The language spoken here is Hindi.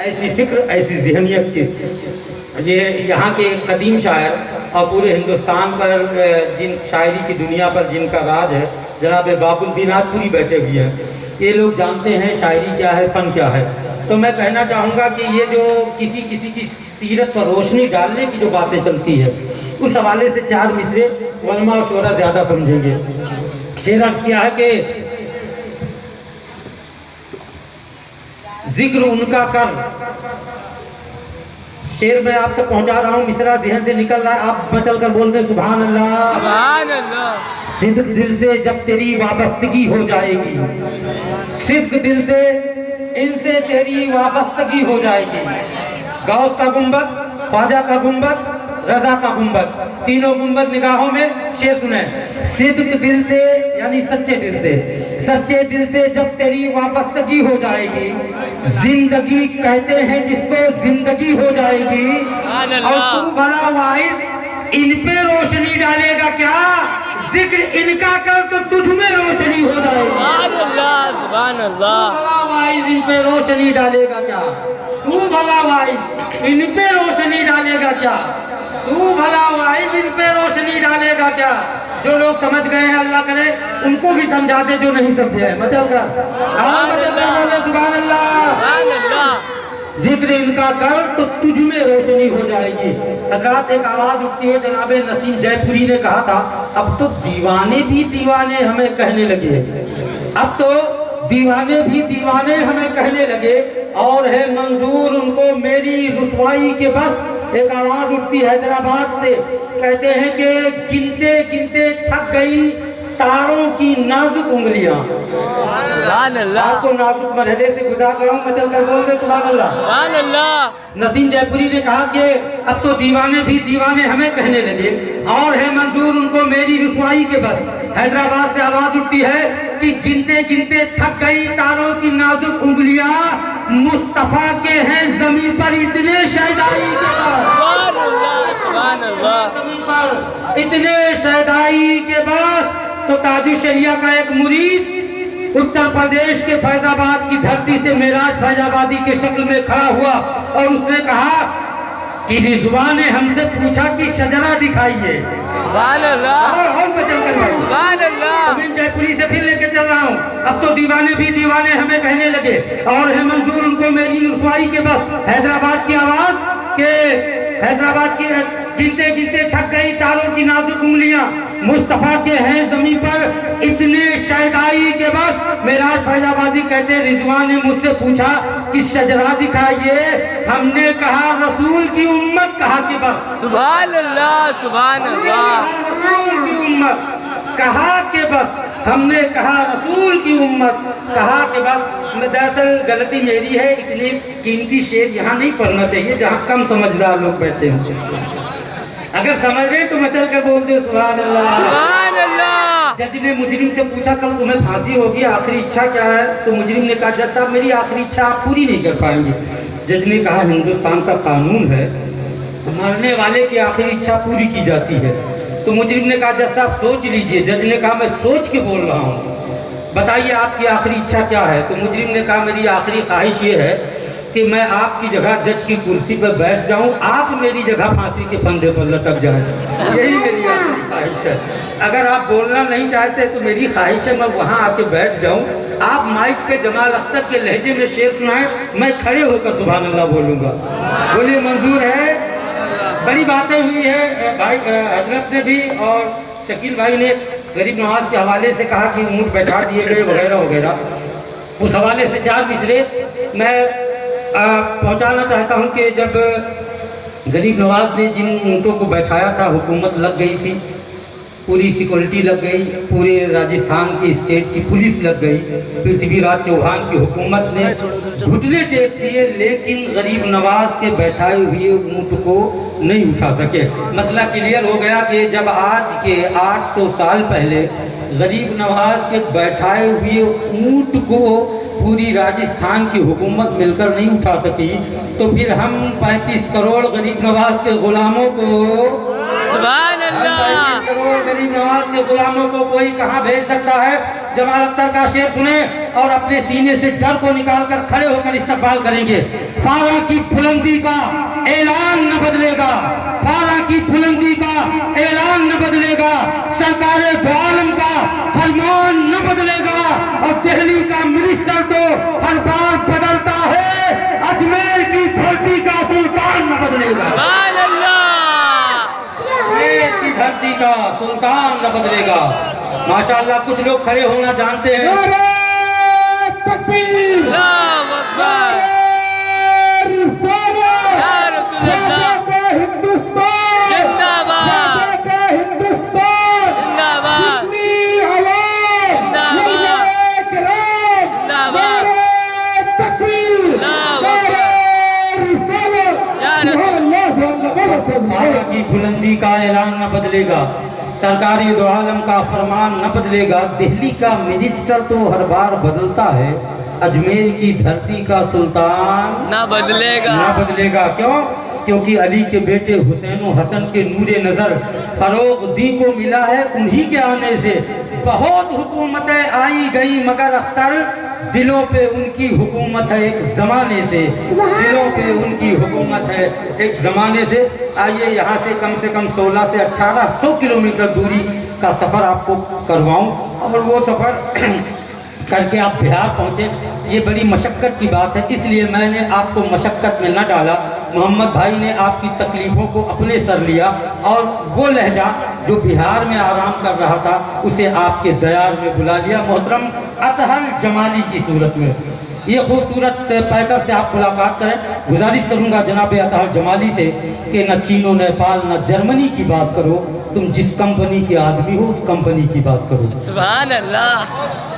ऐसी फिक्र, ऐसी ज़हनियत की। ये यहाँ के कदीम शायर और पूरे हिंदुस्तान पर जिन शायरी की दुनिया पर जिनका राज है, जनाब बाकुल नागपुरी बैठे हुए हैं। ये लोग जानते हैं शायरी क्या है, फ़न क्या है। तो मैं कहना चाहूँगा कि ये जो किसी की सीरत पर रोशनी डालने की जो बातें चलती है, उस हवाले से 4 मिसरे उलमा और शोरा ज़्यादा समझेंगे। शेर अर्ज़ किया है कि जिक्र उनका कर, शेर मैं आप तक पहुंचा रहा हूँ, मिसरा ज़हन से निकल रहा है, आप बचल कर बोल दें सुभान अल्लाह। सुभान अल्लाह। सिद्क दिल से जब तेरी वाबस्तगी हो जाएगी, सिद्क दिल से इनसे तेरी वाबस्तगी हो जाएगी। गौस का गुंबद, ख्वाजा का गुंबद, रजा का गुंबद, तीनों गुंबद निगाहों में। शेर सुने, सिद्क दिल से यानी सच्चे दिल से, सच्चे दिल से जब तेरी वाबस्तगी हो जाएगी, जिंदगी कहते हैं जिसको जिंदगी हो जाएगी। और तू बड़ा वाइज इन पे रोशनी डालेगा क्या, जिक्र इनका कर तो तुझ में रोशनी हो जाएगी। सुभान अल्लाह, सुभान अल्लाह। तू भला वाइज इन पे रोशनी डालेगा क्या, तू भला वाइज इन पे रोशनी डालेगा क्या, तू भला वाइज इन पे रोशनी डालेगा क्या। जो लोग समझ गए हैं अल्लाह करे उनको भी समझा दे, जो नहीं समझे हैं मचल कर सुभान अल्लाह। जिक्र इनका कर तो तुझ में रोशनी हो जाएगी। हजरात एक आवाज उठती है, जनाबे नसीम जयपुरी ने कहा था, अब तो दीवाने भी दीवाने हमें कहने लगे, अब तो दीवाने भी दीवाने हमें कहने लगे, और है मंजूर उनको मेरी रुसवाई के बस। एक आवाज उठती हैदराबाद से, कहते हैं कि गिनते गिनते थक गई तारों की नाजुक उंगलियां। सुभान अल्लाह। आपको नाजुक मरहले से गुजार रहा हूँ, मचल कर बोल दे सुभान अल्लाह। सुभान अल्लाह। नसीम जयपुरी ने कहा कि अब तो दीवाने भी दीवाने हमें कहने लगे, और है मंजूर उनको मेरी रुसवाई के बस। हैदराबाद से आवाज उठती है कि गिनते गिनते थक गई तारों की नाजुक उंगलियां, मुस्तफा के हैं जमीन पर इतने शहदाई के बाद। सुभान अल्लाह, सुभान अल्लाह। जमीन पर इतने शहदाई के बाद तो ताजुल शरिया का एक मुरीद उत्तर प्रदेश के फैजाबाद की धरती से मेराज फैजाबादी के शक्ल में खड़ा हुआ, और उसने कहा कि रिजवान ने हमसे पूछा कि शजरा दिखाइए। सुभान अल्लाह। और बचल कर सुभान अल्लाह। मैं जयपुरी से फिर लेके चल रहा हूँ, अब तो दीवाने भी दीवाने हमें कहने लगे, और है मंजूर उनको मेरी रुसवाई के बस। हैदराबाद की आवाज के हैदराबाद की गिनते गिनते थक गई तारों की नाजुक उंगलियां, मुस्तफा के हैं जमीन पर इतने शहदाई के बस। मेराज फैजाबादी कहते रिजवान ने मुझसे पूछा कि शजरा दिखाइए, हमने कहा रसूल की उम्मत, कहा कि बस। सुभान अल्लाह, सुभान अल्लाह। रसूल की उम्मत, कहा कि बस। हमने कहा रसूल की उम्मत, कहा कि बस। दरअसल गलती मेरी है, इतनी कीमती शेर यहाँ नहीं पढ़ना चाहिए जहाँ कम समझदार लोग बैठे हों। अगर समझ रहे तो मचल कर बोल दे सुभान अल्लाह। सुभान अल्लाह। जज ने मुजरिम से पूछा कल तुम्हें फांसी होगी, आखिरी इच्छा क्या है। तो मुजरिम ने कहा जज साहब मेरी आखिरी इच्छा आप पूरी नहीं कर पाएंगे। जज ने कहा हिंदुस्तान का कानून है, मरने वाले की आखिरी इच्छा पूरी की जाती है। तो मुजरिम ने कहा जज साहब सोच लीजिए। जज ने कहा मैं सोच के बोल रहा हूँ, बताइए आपकी आखिरी इच्छा क्या है। तो मुजरिम ने कहा मेरी आखिरी ख्वाहिश ये है कि मैं आपकी जगह जज की कुर्सी पर बैठ जाऊं, आप मेरी जगह फांसी के फंदे पर लटक जाएं, यही मेरी आखिरी ख्वाहिश है। अगर आप बोलना नहीं चाहते तो मेरी ख्वाहिश है मैं वहां आके बैठ जाऊं, आप माइक पे जमाल अख्तर के लहजे में शेर सुनाएं, मैं खड़े होकर सुभान अल्लाह बोलूंगा। बोलिए मंजूर है। बड़ी बातें हुई है भाई हजरत ने भी, और शकील भाई ने गरीब नवाज के हवाले से कहा कि ऊँट बैठा दिए गए वगैरह वगैरह। उस हवाले से 4 मिसरे मैं पहुंचाना चाहता हूं कि जब गरीब नवाज ने जिन ऊँटों को बैठाया था, हुकूमत लग गई थी, पूरी सिक्योरिटी लग गई, पूरे राजस्थान की स्टेट की पुलिस लग गई, पृथ्वीराज चौहान की हुकूमत ने घुटने टेक दिए, लेकिन गरीब नवाज के बैठाए हुए ऊँट को नहीं उठा सके। मसला क्लियर हो गया कि जब आज के 800 साल पहले गरीब नवाज के बैठाए हुए ऊँट को पूरी राजस्थान की हुकूमत मिलकर नहीं उठा सकी, तो फिर हम 35 करोड़ गरीब नवाज के गुलामों को, सुभान अल्लाह, 35 करोड़ गरीब नवाज के गुलामों को कोई कहाँ भेज सकता है। जमाल अख्तर का शेर सुने और अपने सीने से डर को निकालकर खड़े होकर इस्तकबाल करेंगे। फारा की बुलंदी का ऐलान न बदलेगा, फारा की बुलंदी का ऐलान न बदलेगा, सरकार दो आलम का फरमान न बदलेगा, और दिल्ली का मिनिस्टर तो हर बार बदलता है, अजमेर की धरती का सुल्तान न बदलेगा। सुभान अल्लाह। अजमेर की धरती का सुल्तान न बदलेगा। माशाअल्लाह, कुछ लोग खड़े होना जानते हैं। अल्लाहु अकबर। या रसूल अल्लाह। जिंदाबाद जिंदाबाद जिंदाबाद। फारा की बुलंदी का ऐलान न बदलेगा, सरकारी दो आलम का फरमान न बदलेगा, दिल्ली का मिनिस्टर तो हर बार बदलता है, अजमेर की धरती का सुल्तान ना बदलेगा। ना बदलेगा। क्यों? क्योंकि अली के बेटे हुसैन हसन के नूरे नजर फरोग दी को मिला है उन्हीं के आने से। बहुत हुकूमतें आई गई मगर अख्तर दिलों पे उनकी हुकूमत है एक जमाने से, दिलों पे उनकी हुकूमत है एक जमाने से। आइए यहाँ से कम 16 से 1800 किलोमीटर दूरी का सफ़र आपको करवाऊं, और वो सफ़र करके आप बिहार पहुँचे। ये बड़ी मशक्क़त की बात है, इसलिए मैंने आपको मशक्क़त में न डाला। मोहम्मद भाई ने आपकी तकलीफ़ों को अपने सर लिया, और वो लहजा जो बिहार में आराम कर रहा था उसे आपके दयार में बुला लिया, मोहतरम अतहर जमाली की सूरत में। ये खूबसूरत पैकर से आप मुलाकात करें। गुजारिश करूंगा जनाब अतहर जमाली से कि न चीनो नेपाल न जर्मनी की बात करो, तुम जिस कंपनी के आदमी हो उस कंपनी की बात करो। सुभान अल्लाह।